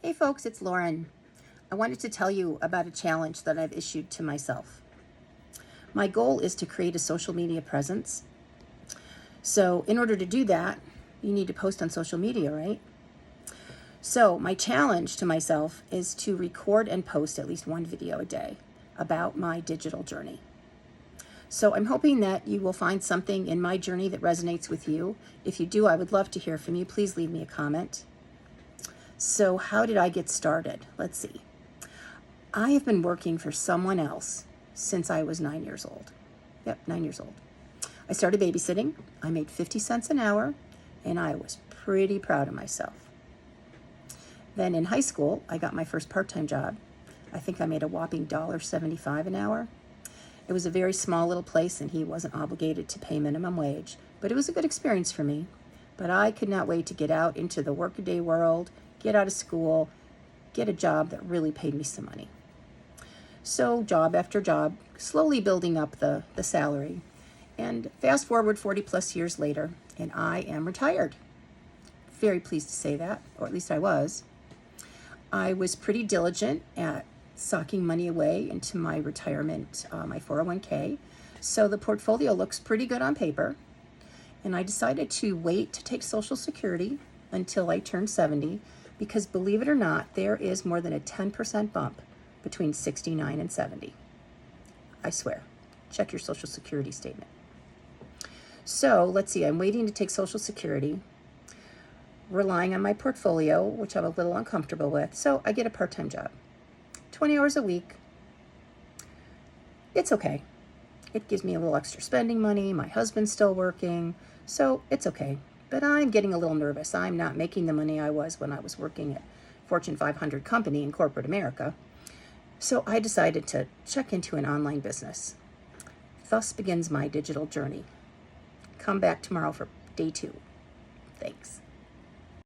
Hey folks, it's Lauren. I wanted to tell you about a challenge that I've issued to myself. My goal is to create a social media presence. So in order to do that, you need to post on social media, right? So my challenge to myself is to record and post at least one video a day about my digital journey. So I'm hoping that you will find something in my journey that resonates with you. If you do, I would love to hear from you. Please leave me a comment. So how did I get started? Let's see. I have been working for someone else since I was 9 years old. Yep, 9 years old. I started babysitting. I made 50 cents an hour, and I was pretty proud of myself. Then in high school, I got my first part-time job. I think I made a whopping $1.75 an hour. It was a very small little place, and he wasn't obligated to pay minimum wage, but it was a good experience for me. But I could not wait to get out into the workaday world, get out of school, get a job that really paid me some money. So job after job, slowly building up the salary. And fast forward 40 plus years later, and I am retired. Very pleased to say that, or at least I was. I was pretty diligent at socking money away into my retirement, my 401k. So the portfolio looks pretty good on paper. And I decided to wait to take Social Security until I turned 70, because believe it or not, there is more than a 10% bump between 69 and 70. I swear. Check your Social Security statement. So let's see, I'm waiting to take Social Security, relying on my portfolio, which I'm a little uncomfortable with. So I get a part-time job, 20 hours a week. It's okay. It gives me a little extra spending money. My husband's still working, so it's okay. But I'm getting a little nervous. I'm not making the money I was when I was working at Fortune 500 company in corporate America. So I decided to check into an online business. Thus begins my digital journey. Come back tomorrow for day 2. Thanks.